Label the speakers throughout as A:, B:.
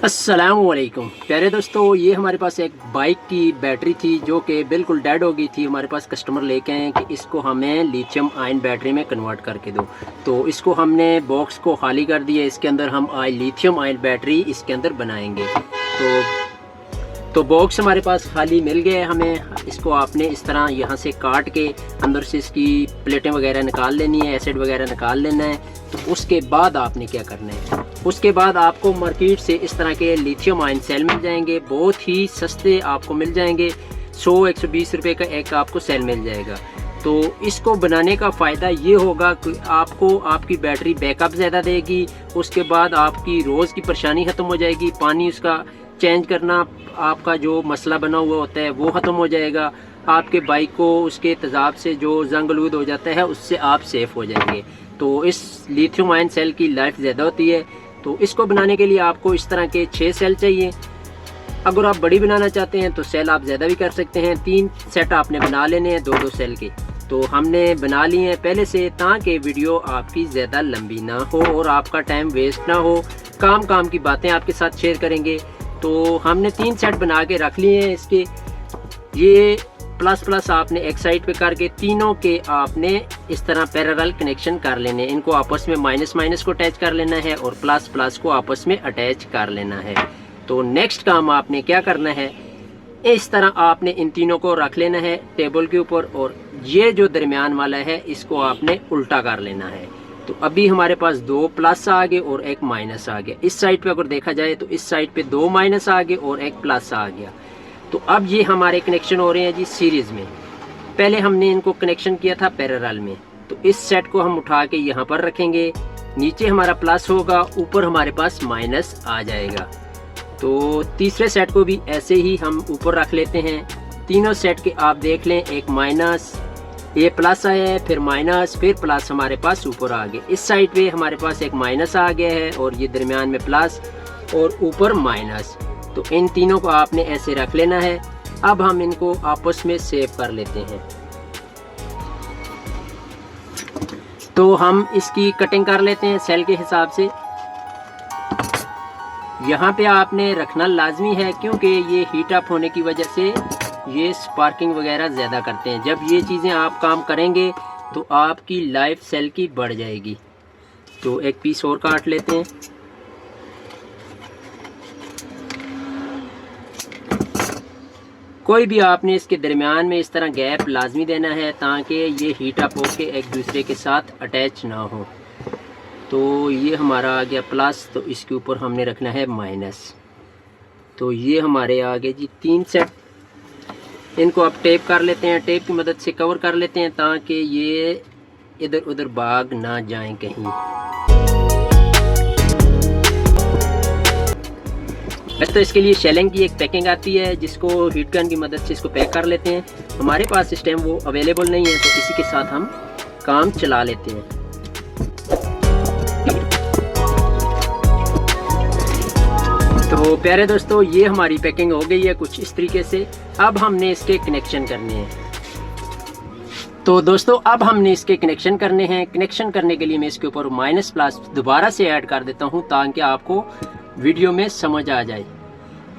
A: अस्सलामुअलैकुम प्यारे दोस्तों, ये हमारे पास एक बाइक की बैटरी थी जो कि बिल्कुल डेड हो गई थी। हमारे पास कस्टमर लेके आए कि इसको हमें लिथियम आयन बैटरी में कन्वर्ट करके दो। तो इसको हमने बॉक्स को खाली कर दिया। इसके अंदर हम लिथियम आयन बैटरी इसके अंदर बनाएंगे। तो बॉक्स हमारे पास खाली मिल गया है हमें। इसको आपने इस तरह यहाँ से काट के अंदर से इसकी प्लेटें वगैरह निकाल लेनी है, एसिड वगैरह निकाल लेना है। तो उसके बाद आपने क्या करना है, उसके बाद आपको मार्केट से इस तरह के लिथियम आयन सेल मिल जाएंगे। बहुत ही सस्ते आपको मिल जाएंगे। 100-120 रुपये का एक आपको सेल मिल जाएगा। तो इसको बनाने का फ़ायदा ये होगा कि आपको आपकी बैटरी बैकअप ज़्यादा देगी। उसके बाद आपकी रोज़ की परेशानी ख़त्म हो जाएगी। पानी उसका चेंज करना आपका जो मसला बना हुआ होता है वो ख़त्म हो जाएगा। आपके बाइक को उसके तेज़ाब से जो जंग-आलूद हो जाता है उससे आप सेफ़ हो जाएंगे। तो इस लिथियम आयन सेल की लाइफ ज़्यादा होती है। तो इसको बनाने के लिए आपको इस तरह के 6 सेल चाहिए। अगर आप बड़ी बनाना चाहते हैं तो सेल आप ज़्यादा भी कर सकते हैं। 3 सेट आपने बना लेने हैं 2-2 सेल के। तो हमने बना लिए हैं पहले से, ताकि वीडियो आपकी ज़्यादा लंबी ना हो और आपका टाइम वेस्ट ना हो। काम की बातें आपके साथ शेयर करेंगे। तो हमने 3 सेट बना के रख लिए हैं इसके। ये प्लस आपने एक साइड पे करके तीनों के आपने इस तरह पैरेलल कनेक्शन कर लेने। इनको आपस में माइनस को अटैच कर लेना है और प्लस को आपस में अटैच कर लेना है। तो नेक्स्ट काम आपने क्या करना है, इस तरह आपने इन तीनों को रख लेना है टेबल के ऊपर, और ये जो दरमियान वाला है इसको आपने उल्टा कर लेना है। तो अभी हमारे पास 2 प्लस आ गए और एक माइनस आ गया। इस साइड पे अगर देखा जाए तो इस साइड पे 2 माइनस आ गए और एक प्लस आ गया। तो अब ये हमारे कनेक्शन हो रहे हैं जी सीरीज़ में। पहले हमने इनको कनेक्शन किया था पैरेलल में। तो इस सेट को हम उठा के यहाँ पर रखेंगे। नीचे हमारा प्लस होगा, ऊपर हमारे पास माइनस आ जाएगा। तो तीसरे सेट को भी ऐसे ही हम ऊपर रख लेते हैं। तीनों सेट के आप देख लें, एक माइनस, ये प्लस आया है, फिर माइनस, फिर प्लस हमारे पास ऊपर आ गया। इस साइड पे हमारे पास एक माइनस आ गया है और ये दरमियान में प्लस और ऊपर माइनस। तो इन तीनों को आपने ऐसे रख लेना है। अब हम इनको आपस में सेव कर लेते हैं। तो हम इसकी कटिंग कर लेते हैं सेल के हिसाब से। यहाँ पे आपने रखना लाजमी है क्योंकि ये हीट अप होने की वजह से ये स्पार्किंग वगैरह ज़्यादा करते हैं। जब ये चीज़ें आप काम करेंगे तो आपकी लाइफ सेल की बढ़ जाएगी। तो एक पीस और काट लेते हैं। कोई भी आपने इसके दरमियान में इस तरह गैप लाजमी देना है ताकि ये हीट अप होके एक दूसरे के साथ अटैच ना हो। तो ये हमारा आ गया प्लस, तो इसके ऊपर हमने रखना है माइनस। तो ये हमारे आ गए जी 3 सेट। इनको अब टेप कर लेते हैं, टेप की मदद से कवर कर लेते हैं ताकि ये इधर उधर भाग ना जाएं कहीं। तो इसके लिए शेलिंग की एक पैकिंग आती है जिसको हीट गन की मदद से इसको पैक कर लेते हैं। हमारे पास इस टाइम वो अवेलेबल नहीं है, तो इसी के साथ हम काम चला लेते हैं। तो प्यारे दोस्तों, ये हमारी पैकिंग हो गई है कुछ इस तरीके से। अब हमने इसके कनेक्शन करने हैं। तो दोस्तों, अब हमने इसके कनेक्शन करने हैं। कनेक्शन करने के लिए मैं इसके ऊपर माइनस प्लस दोबारा से ऐड कर देता हूँ ताकि आपको वीडियो में समझ आ जाए।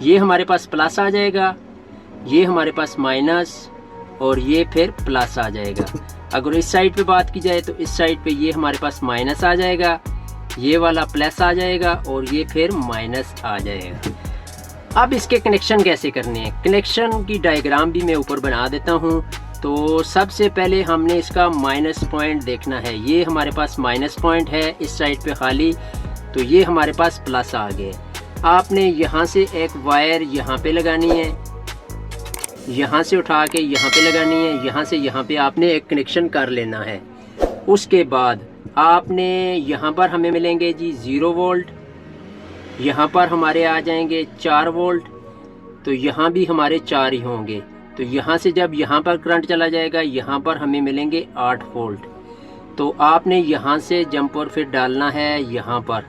A: ये हमारे पास प्लस आ जाएगा, ये हमारे पास माइनस और ये फिर प्लस आ जाएगा। अगर इस साइड पे बात की जाए तो इस साइड पे ये हमारे पास माइनस आ जाएगा, ये वाला प्लस आ जाएगा और ये फिर माइनस आ जाएगा। अब इसके कनेक्शन कैसे करने हैं, कनेक्शन की डायग्राम भी मैं ऊपर बना देता हूँ। तो सबसे पहले हमने इसका माइनस पॉइंट देखना है। ये हमारे पास माइनस पॉइंट है इस साइड पे खाली, तो ये हमारे पास प्लस आ गए। आपने यहाँ से एक वायर यहाँ पे लगानी है, यहाँ से उठा के यहाँ पे लगानी है, यहाँ से यहाँ पे आपने एक कनेक्शन कर लेना है। उसके बाद आपने यहाँ पर हमें मिलेंगे जी 0 वोल्ट, यहाँ पर हमारे आ जाएंगे 4 वोल्ट, तो यहाँ भी हमारे 4 ही होंगे। तो यहाँ से जब यहाँ पर करंट चला जाएगा यहाँ पर हमें मिलेंगे 8 वोल्ट। तो आपने यहाँ से जंपर फिर डालना है यहाँ पर,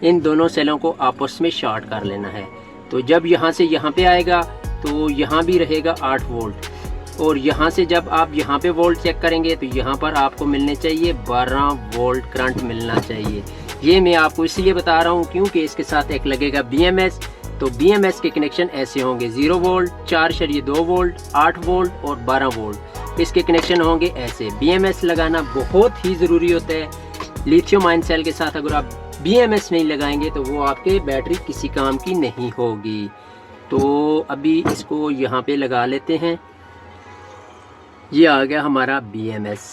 A: इन दोनों सेलों को आपस में शॉर्ट कर लेना है। तो जब यहाँ से यहाँ पे आएगा तो यहाँ भी रहेगा 8 वोल्ट, और यहाँ से जब आप यहाँ पे वोल्ट चेक करेंगे तो यहाँ पर आपको मिलने चाहिए 12 वोल्ट करंट मिलना चाहिए। ये मैं आपको इसलिए बता रहा हूँ क्योंकि इसके साथ एक लगेगा BMS। तो BMS के कनेक्शन ऐसे होंगे 0 वोल्ट, 4.2 वोल्ट, 8 वोल्ट और 12 वोल्ट। इसके कनेक्शन होंगे ऐसे। BMS लगाना बहुत ही ज़रूरी होता है लिथियम आयन सेल के साथ। अगर आप BMS नहीं लगाएंगे तो वो आपके बैटरी किसी काम की नहीं होगी। तो अभी इसको यहाँ पे लगा लेते हैं। ये आ गया हमारा BMS।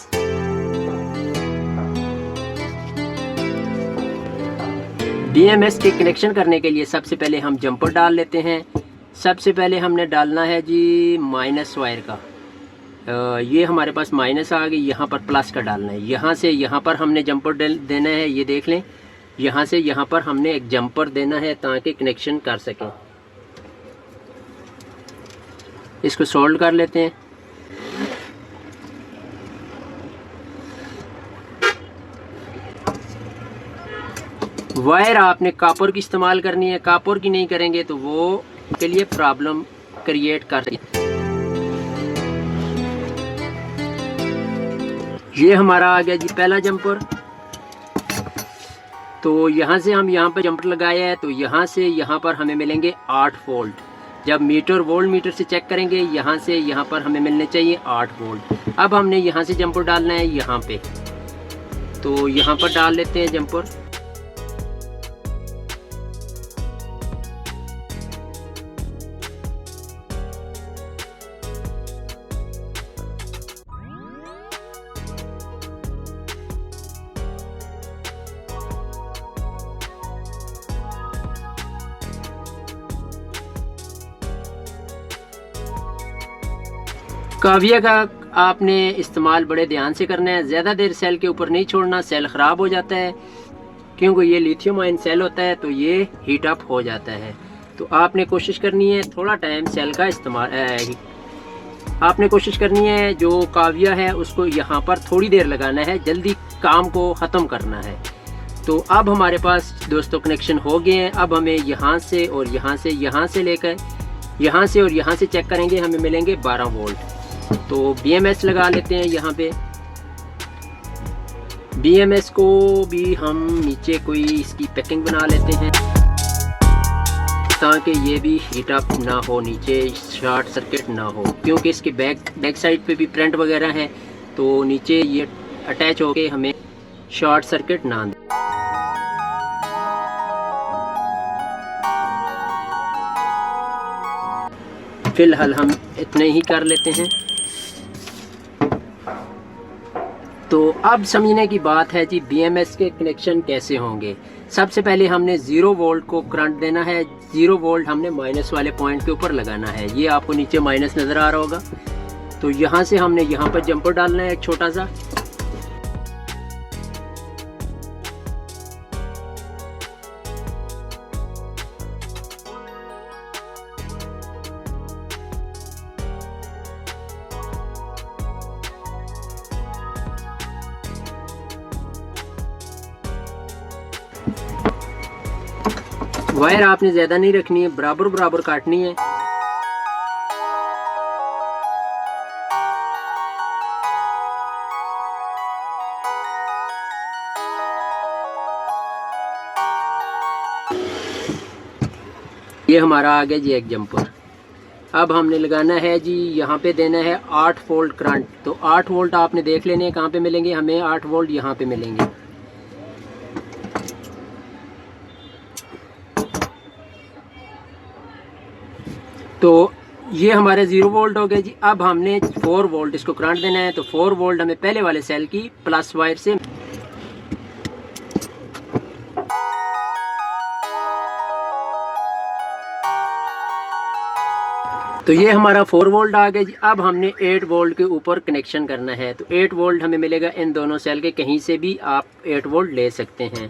A: BMS के कनेक्शन करने के लिए सबसे पहले हम जंपर डाल लेते हैं। सबसे पहले हमने डालना है जी माइनस वायर का। ये हमारे पास माइनस आ गई, यहाँ पर प्लस का डालना है। यहाँ से यहाँ पर हमने जंपर देना है, ये देख लें। यहाँ से यहाँ पर हमने एक जंपर देना है ताकि कनेक्शन कर सकें। इसको सोल्ड कर लेते हैं। वायर आपने कॉपर की इस्तेमाल करनी है, कॉपर की नहीं करेंगे तो वो के लिए प्रॉब्लम क्रिएट कर रही है। ये हमारा आ गया जी पहला जंपर। तो यहाँ से हम यहाँ पर जंपर लगाया है, तो यहाँ से यहाँ पर हमें मिलेंगे 8 वोल्ट। जब वोल्ट मीटर से चेक करेंगे, यहाँ से यहाँ पर हमें मिलने चाहिए 8 वोल्ट। अब हमने यहाँ से जंपर डालना है यहाँ पे, तो यहाँ पर डाल लेते हैं जंपर। काविया का आपने इस्तेमाल बड़े ध्यान से करना है। ज़्यादा देर सेल के ऊपर नहीं छोड़ना, सेल ख़राब हो जाता है क्योंकि ये लिथियम आयन सेल होता है, तो ये हीट अप हो जाता है। तो आपने कोशिश करनी है थोड़ा टाइम सेल का इस्तेमाल आपने कोशिश करनी है जो काविया है उसको यहाँ पर थोड़ी देर लगाना है, जल्दी काम को ख़त्म करना है। तो अब हमारे पास दोस्तों कनेक्शन हो गए हैं। अब हमें यहाँ से और यहाँ से लेकर यहाँ से और यहाँ से चेक करेंगे, हमें मिलेंगे 12 वोल्ट। तो BMS लगा लेते हैं यहाँ पे। BMS को भी हम नीचे कोई इसकी पैकिंग बना लेते हैं ताकि ये भी हीट अप ना हो, नीचे शॉर्ट सर्किट ना हो, क्योंकि इसके बैक साइड पे भी प्रिंट वगैरह है, तो नीचे ये अटैच होके हमें शॉर्ट सर्किट ना दे। फिलहाल हम इतने ही कर लेते हैं। तो अब समझने की बात है जी BMS के कनेक्शन कैसे होंगे। सबसे पहले हमने 0 वोल्ट को करंट देना है। 0 वोल्ट हमने माइनस वाले पॉइंट के ऊपर लगाना है। ये आपको नीचे माइनस नज़र आ रहा होगा। तो यहाँ से हमने यहाँ पर जंपर डालना है एक छोटा सा। वायर आपने ज़्यादा नहीं रखनी है, बराबर बराबर काटनी है। ये हमारा आ गया जी एक जंपर। अब हमने लगाना है जी, यहाँ पे देना है 8 वोल्ट करंट। तो 8 वोल्ट आपने देख लेने कहाँ पे मिलेंगे, हमें 8 वोल्ट यहाँ पे मिलेंगे। तो ये हमारे 0 वोल्ट हो गए जी। अब हमने 4 वोल्ट इसको करंट देना है। तो 4 वोल्ट हमें पहले वाले सेल की प्लस वायर से, तो ये हमारा 4 वोल्ट आ गया जी। अब हमने 8 वोल्ट के ऊपर कनेक्शन करना है। तो 8 वोल्ट हमें मिलेगा इन दोनों सेल के, कहीं से भी आप 8 वोल्ट ले सकते हैं।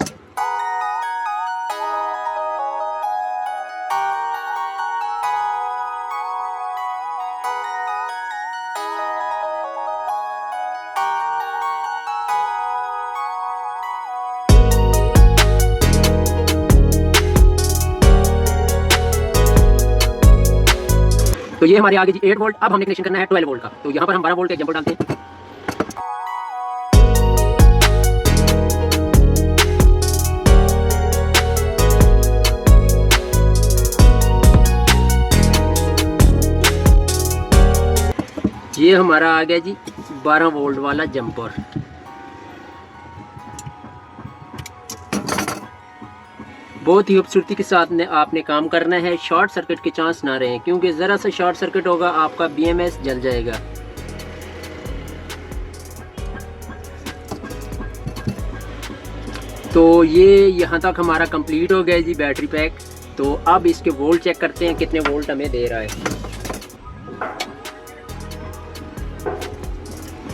A: तो ये हमारे आगे जी 8 वोल्ट। अब हमने कनेक्शन करना है 12 वोल्ट का। तो यहाँ पर हम 12 वोल्ट का जंपर डालते हैं। ये हमारा आ गया जी 12 वोल्ट वाला जंपर। बहुत ही खूबसूरती के साथ आपने काम करना है, शॉर्ट सर्किट के चांस ना रहे, क्योंकि ज़रा सा शॉर्ट सर्किट होगा आपका BMS जल जाएगा। तो ये यहाँ तक हमारा कंप्लीट हो गया जी बैटरी पैक। तो अब इसके वोल्ट चेक करते हैं कितने वोल्ट हमें दे रहा है।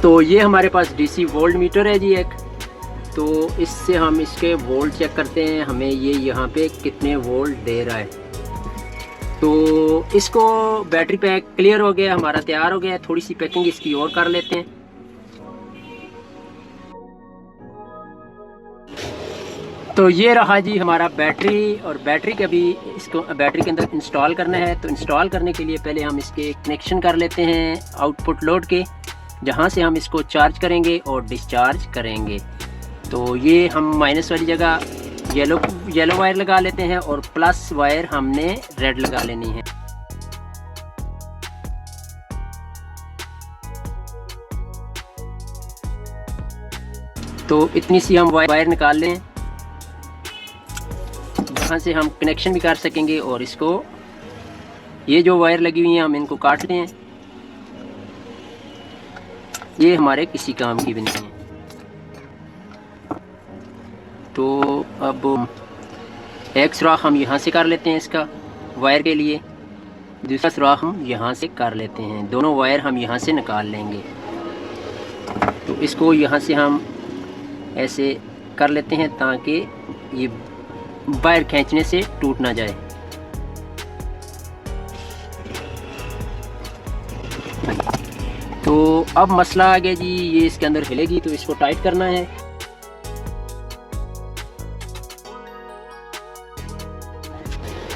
A: तो ये हमारे पास DC वोल्ट मीटर है जी एक। तो इससे हम इसके वोल्ट चेक करते हैं, हमें ये यहाँ पे कितने वोल्ट दे रहा है। तो इसको बैटरी पैक क्लियर हो गया, हमारा तैयार हो गया। थोड़ी सी पैकिंग इसकी और कर लेते हैं। तो ये रहा जी हमारा बैटरी, और बैटरी के अभी इसको बैटरी के अंदर इंस्टॉल करना है। तो इंस्टॉल करने के लिए पहले हम इसके कनेक्शन कर लेते हैं आउटपुट लोड के, जहाँ से हम इसको चार्ज करेंगे और डिस्चार्ज करेंगे। तो ये हम माइनस वाली जगह येलो वायर लगा लेते हैं और प्लस वायर हमने रेड लगा लेनी है। तो इतनी सी हम वायर निकाल लें जहाँ से हम कनेक्शन भी कर सकेंगे, और इसको ये जो वायर लगी हुई है हम इनको काट लें। ये हमारे किसी काम की भी नहीं है। तो अब एक सुराख हम यहाँ से कर लेते हैं इसका वायर के लिए, दूसरा सुराख हम यहाँ से कर लेते हैं। दोनों वायर हम यहाँ से निकाल लेंगे। तो इसको यहाँ से हम ऐसे कर लेते हैं ताकि ये वायर खींचने से टूट ना जाए। तो अब मसला आ गया जी, ये इसके अंदर हिलेगी तो इसको टाइट करना है।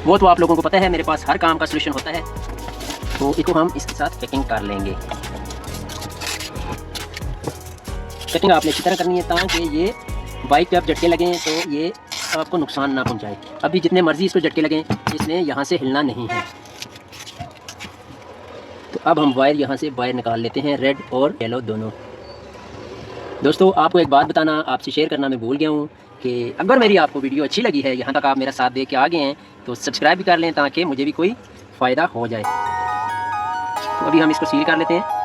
A: वो तो आप लोगों को पता है, मेरे पास हर काम का सलूशन होता है। तो इसको हम इसके साथ पैकिंग कर लेंगे। पैकिंग आपने इसी तरह करनी है ताकि ये बाइक पे आप झटके लगें तो ये आपको नुकसान ना पहुंचाए। अभी जितने मर्जी इसको झटके लगें, इसने यहाँ से हिलना नहीं है। तो अब हम वायर यहाँ से वायर निकाल लेते हैं, रेड और येलो दोनों। दोस्तों आपको एक बात बताना, आपसे शेयर करना मैं भूल गया हूँ कि अगर मेरी आपको वीडियो अच्छी लगी है, यहाँ तक आप मेरा साथ दे के आ गए हैं, तो सब्सक्राइब भी कर लें ताकि मुझे भी कोई फ़ायदा हो जाए। तो अभी हम इसको सील कर लेते हैं।